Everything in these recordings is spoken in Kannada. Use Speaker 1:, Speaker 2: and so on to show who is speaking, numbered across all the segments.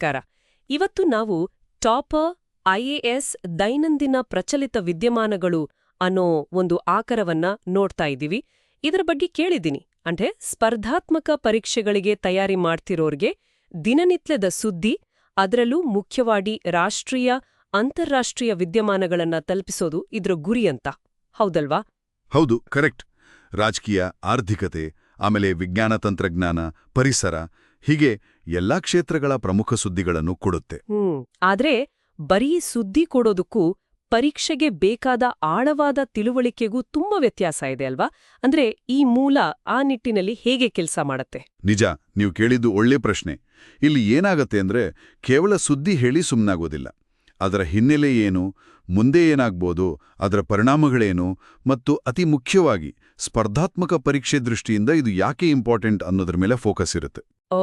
Speaker 1: ನಮಸ್ಕಾರ. ಇವತ್ತು ನಾವು ಟಾಪರ್ ಐಎಎಸ್ ದೈನಂದಿನ ಪ್ರಚಲಿತ ವಿದ್ಯಮಾನಗಳು ಅನ್ನೋ ಒಂದು ಆಕರವನ್ನ ನೋಡ್ತಾ ಇದ್ದೀವಿ. ಇದರ ಬಗ್ಗೆ ಕೇಳಿದ್ದೀನಿ. ಅಂದ್ರೆ ಸ್ಪರ್ಧಾತ್ಮಕ ಪರೀಕ್ಷೆಗಳಿಗೆ ತಯಾರಿ ಮಾಡ್ತಿರೋರ್ಗೆ ದಿನನಿತ್ಯದ ಸುದ್ದಿ, ಅದರಲ್ಲೂ ಮುಖ್ಯವಾಗಿ ರಾಷ್ಟ್ರೀಯ, ಅಂತಾರಾಷ್ಟ್ರೀಯ ವಿದ್ಯಮಾನಗಳನ್ನ ತಲುಪಿಸೋದು ಇದ್ರ ಗುರಿ ಅಂತ. ಹೌದಲ್ವಾ?
Speaker 2: ಹೌದು, ಕರೆಕ್ಟ್. ರಾಜಕೀಯ, ಆರ್ಥಿಕತೆ, ಆಮೇಲೆ ವಿಜ್ಞಾನ ತಂತ್ರಜ್ಞಾನ, ಪರಿಸರ, ಹೀಗೆ ಎಲ್ಲಾ ಕ್ಷೇತ್ರಗಳ ಪ್ರಮುಖ ಸುದ್ದಿಗಳನ್ನು ಕೊಡುತ್ತೆ.
Speaker 1: ಆದ್ರೆ ಬರೀ ಸುದ್ದಿ ಕೊಡೋದಕ್ಕೂ ಪರೀಕ್ಷೆಗೆ ಬೇಕಾದ ಆಳವಾದ ತಿಳುವಳಿಕೆಗೂ ತುಂಬಾ ವ್ಯತ್ಯಾಸ ಇದೆ ಅಲ್ವಾ? ಅಂದ್ರೆ ಈ ಮೂಲ ಆ ನಿಟ್ಟಿನಲ್ಲಿ ಹೇಗೆ ಕೆಲಸ ಮಾಡತ್ತೆ?
Speaker 2: ನಿಜ, ನೀವು ಕೇಳಿದ್ದು ಒಳ್ಳೆ ಪ್ರಶ್ನೆ. ಇಲ್ಲಿ ಏನಾಗತ್ತೆ ಅಂದ್ರೆ ಕೇವಲ ಸುದ್ದಿ ಹೇಳಿ ಸುಮ್ಮನಾಗೋದಿಲ್ಲ. ಅದರ ಹಿನ್ನೆಲೆ ಏನು, ಮುಂದೆ ಏನಾಗ್ಬೋದು, ಅದರ ಪರಿಣಾಮಗಳೇನು, ಮತ್ತು ಅತಿ ಮುಖ್ಯವಾಗಿ ಸ್ಪರ್ಧಾತ್ಮಕ ಪರೀಕ್ಷೆ ದೃಷ್ಟಿಯಿಂದ ಇದು ಯಾಕೆ ಇಂಪಾರ್ಟೆಂಟ್ ಅನ್ನೋದ್ರ ಮೇಲೆ ಫೋಕಸ್ ಇರುತ್ತೆ.
Speaker 1: ಓ,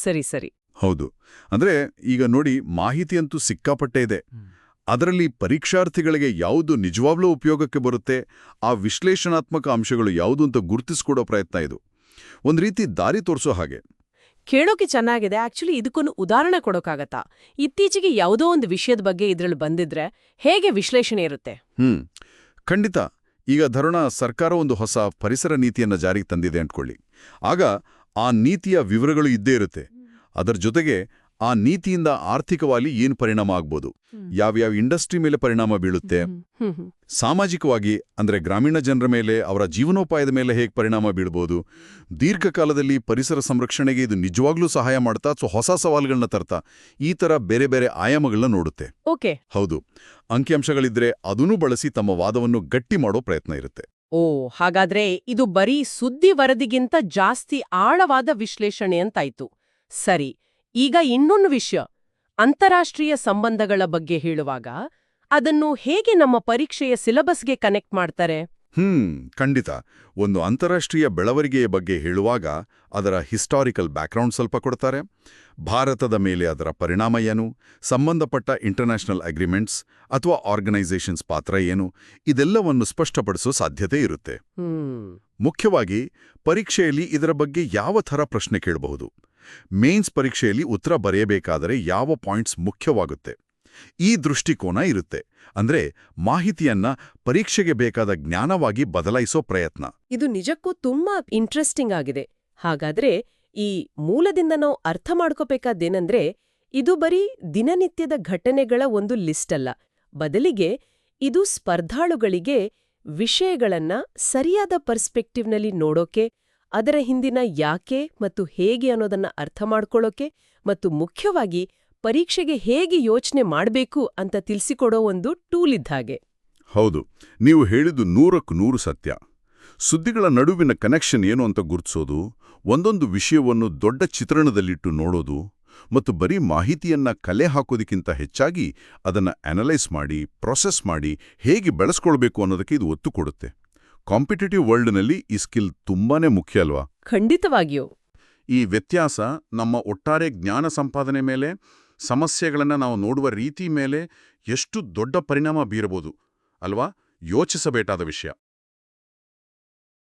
Speaker 1: ಸರಿ ಸರಿ.
Speaker 2: ಹೌದು. ಅಂದ್ರೆ ಈಗ ನೋಡಿ, ಮಾಹಿತಿಯಂತೂ ಸಿಕ್ಕಾಪಟ್ಟೆ ಇದೆ. ಅದರಲ್ಲಿ ಪರೀಕ್ಷಾರ್ಥಿಗಳಿಗೆ ಯಾವುದು ನಿಜವಾಗ್ಲೂ ಉಪಯೋಗಕ್ಕೆ ಬರುತ್ತೆ, ಆ ವಿಶ್ಲೇಷಣಾತ್ಮಕ ಅಂಶಗಳು ಯಾವುದು ಅಂತ ಗುರುತಿಸ್ಕೊಡೋ ಪ್ರಯತ್ನ ಇದು. ಒಂದ್ ರೀತಿ ದಾರಿ ತೋರಿಸೋ ಹಾಗೆ.
Speaker 1: ಕೇಳೋಕೆ ಚೆನ್ನಾಗಿದೆ. ಆಕ್ಚುಲಿ ಇದಕ್ಕೊಂದು ಉದಾಹರಣೆ ಕೊಡೋಕ್ಕಾಗತ್ತಾ? ಇತ್ತೀಚೆಗೆ ಯಾವುದೋ ಒಂದು ವಿಷಯದ ಬಗ್ಗೆ ಇದ್ರಲ್ಲಿ ಬಂದಿದ್ರೆ ಹೇಗೆ ವಿಶ್ಲೇಷಣೆ ಇರುತ್ತೆ?
Speaker 2: ಖಂಡಿತ. ಈಗ ಧರೋಣ ಸರ್ಕಾರ ಒಂದು ಹೊಸ ಪರಿಸರ ನೀತಿಯನ್ನ ಜಾರಿಗೆ ತಂದಿದೆ ಅಂದ್ಕೊಳ್ಳಿ. ಆಗ ಆ ನೀತಿಯ ವಿವರಗಳು ಇದ್ದೇ ಇರುತ್ತೆ. ಅದರ ಜೊತೆಗೆ ಆ ನೀತಿಯಿಂದ ಆರ್ಥಿಕವಾಗಿ ಏನು ಪರಿಣಾಮ ಆಗ್ಬೋದು, ಯಾವ್ಯಾವ ಇಂಡಸ್ಟ್ರಿ ಮೇಲೆ ಪರಿಣಾಮ ಬೀಳುತ್ತೆ, ಸಾಮಾಜಿಕವಾಗಿ ಅಂದ್ರೆ ಗ್ರಾಮೀಣ ಜನರ ಮೇಲೆ, ಅವರ ಜೀವನೋಪಾಯದ ಮೇಲೆ ಹೇಗೆ ಪರಿಣಾಮ ಬೀಳ್ಬೋದು, ದೀರ್ಘಕಾಲದಲ್ಲಿ ಪರಿಸರ ಸಂರಕ್ಷಣೆಗೆ ಇದು ನಿಜವಾಗ್ಲೂ ಸಹಾಯ ಮಾಡ್ತಾ ಅಥವಾ ಹೊಸ ಸವಾಲುಗಳನ್ನ ತರ್ತಾ, ಈ ತರ ಬೇರೆ ಬೇರೆ ಆಯಾಮಗಳನ್ನ ನೋಡುತ್ತೆ.
Speaker 1: ಓಕೆ,
Speaker 2: ಹೌದು. ಅಂಕಿಅಂಶಗಳಿದ್ರೆ ಅದನ್ನೂ ಬಳಸಿ ತಮ್ಮ ವಾದವನ್ನು ಗಟ್ಟಿ ಮಾಡೋ ಪ್ರಯತ್ನ ಇರುತ್ತೆ.
Speaker 1: ಓ, ಹಾಗಾದ್ರೆ ಇದು ಬರೀ ಸುದ್ದಿ ವರದಿಗಿಂತ ಜಾಸ್ತಿ ಆಳವಾದ ವಿಶ್ಲೇಷಣೆ ಅಂತಾಯ್ತು. ಸರಿ, ಈಗ ಇನ್ನೊಂದು ವಿಷಯ, ಅಂತಾರಾಷ್ಟ್ರೀಯ ಸಂಬಂಧಗಳ ಬಗ್ಗೆ ಹೇಳುವಾಗ ಅದನ್ನು ಹೇಗೆ ನಮ್ಮ ಪರೀಕ್ಷೆಯ ಸಿಲೆಬಸ್ಗೆ ಕನೆಕ್ಟ್ ಮಾಡ್ತಾರೆ?
Speaker 2: ಖಂಡಿತ. ಒಂದು ಅಂತಾರಾಷ್ಟ್ರೀಯ ಬೆಳವಣಿಗೆಯ ಬಗ್ಗೆ ಹೇಳುವಾಗ ಅದರ ಹಿಸ್ಟಾರಿಕಲ್ ಬ್ಯಾಕ್ಗ್ರೌಂಡ್ ಸ್ವಲ್ಪ ಕೊಡ್ತಾರೆ. ಭಾರತದ ಮೇಲೆ ಅದರ ಪರಿಣಾಮ ಏನು, ಸಂಬಂಧಪಟ್ಟ ಇಂಟರ್ನ್ಯಾಷನಲ್ ಅಗ್ರಿಮೆಂಟ್ಸ್ ಅಥವಾ ಆರ್ಗನೈಸೇಷನ್ಸ್ ಪಾತ್ರ ಏನು, ಇದೆಲ್ಲವನ್ನು ಸ್ಪಷ್ಟಪಡಿಸೋ ಸಾಧ್ಯತೆ ಇರುತ್ತೆ. ಮುಖ್ಯವಾಗಿ ಪರೀಕ್ಷೆಯಲ್ಲಿ ಇದರ ಬಗ್ಗೆ ಯಾವ ಥರ ಪ್ರಶ್ನೆ ಕೇಳಬಹುದು, ಮೇನ್ಸ್ ಪರೀಕ್ಷೆಯಲ್ಲಿ ಉತ್ತರ ಬರೆಯಬೇಕಾದರೆ ಯಾವ ಪಾಯಿಂಟ್ಸ್ ಮುಖ್ಯವಾಗುತ್ತೆ, ಈ ದೃಷ್ಟಿಕೋನ ಇರುತ್ತೆ. ಅಂದ್ರೆ ಮಾಹಿತಿಯನ್ನ ಪರೀಕ್ಷೆಗೆ ಬೇಕಾದ ಜ್ಞಾನವಾಗಿ ಬದಲಾಯಿಸೋ ಪ್ರಯತ್ನ.
Speaker 1: ಇದು ನಿಜಕ್ಕೂ ತುಂಬಾ ಇಂಟ್ರೆಸ್ಟಿಂಗ್ ಆಗಿದೆ. ಹಾಗಾದ್ರೆ ಈ ಮೂಲದಿಂದ ನಾವು ಅರ್ಥ ಮಾಡ್ಕೋಬೇಕಾದ್ದೇನೆಂದ್ರೆ, ಇದು ಬರೀ ದಿನನಿತ್ಯದ ಘಟನೆಗಳ ಒಂದು ಲಿಸ್ಟ್ ಅಲ್ಲ. ಬದಲಿಗೆ ಇದು ಸ್ಪರ್ಧಾಳುಗಳಿಗೆ ವಿಷಯಗಳನ್ನ ಸರಿಯಾದ ಪರ್ಸ್ಪೆಕ್ಟಿವ್ನಲ್ಲಿ ನೋಡೋಕೆ, ಅದರ ಹಿಂದಿನ ಯಾಕೆ ಮತ್ತು ಹೇಗೆ ಅನ್ನೋದನ್ನ ಅರ್ಥ ಮಾಡ್ಕೊಳ್ಳೋಕೆ, ಮತ್ತು ಮುಖ್ಯವಾಗಿ ಪರೀಕ್ಷೆಗೆ ಹೇಗೆ ಯೋಚನೆ ಮಾಡಬೇಕು ಅಂತ ತಿಳಿಸಿಕೊಡೋ ಒಂದು ಟೂಲ್ ಇದ್ದಾಗೆ.
Speaker 2: ಹೌದು, ನೀವು ಹೇಳಿದ್ದು 100% ಸತ್ಯ. ಸುದ್ದಿಗಳ ನಡುವಿನ ಕನೆಕ್ಷನ್ ಏನು ಅಂತ ಗುರುತಿಸೋದು, ಒಂದೊಂದು ವಿಷಯವನ್ನು ದೊಡ್ಡ ಚಿತ್ರಣದಲ್ಲಿಟ್ಟು ನೋಡೋದು, ಮತ್ತು ಬರೀ ಮಾಹಿತಿಯನ್ನ ಕಲೆ ಹಾಕೋದಕ್ಕಿಂತ ಹೆಚ್ಚಾಗಿ ಅದನ್ನ ಅನಲೈಸ್ ಮಾಡಿ, ಪ್ರೊಸೆಸ್ ಮಾಡಿ ಹೇಗೆ ಬೆಳೆಸ್ಕೊಳ್ಬೇಕು ಅನ್ನೋದಕ್ಕೆ ಇದು ಒತ್ತು ಕೊಡುತ್ತೆ. ಕಾಂಪಿಟೇಟಿವ್ ವರ್ಲ್ಡ್ನಲ್ಲಿ ಈ ಸ್ಕಿಲ್ ತುಂಬಾನೇ ಮುಖ್ಯ ಅಲ್ವಾ?
Speaker 1: ಖಂಡಿತವಾಗಿಯೂ.
Speaker 2: ಈ ವ್ಯತ್ಯಾಸ ನಮ್ಮ ಒಟ್ಟಾರೆ ಜ್ಞಾನ ಸಂಪಾದನೆ ಮೇಲೆ, ಸಮಸ್ಯೆಗಳನ್ನು ನಾವು ನೋಡುವ ರೀತಿ ಮೇಲೆ ಎಷ್ಟು ದೊಡ್ಡ ಪರಿಣಾಮ ಬೀರಬಹುದು ಅಲ್ವಾ? ಯೋಚಿಸಬೇಕಾದ ವಿಷಯ.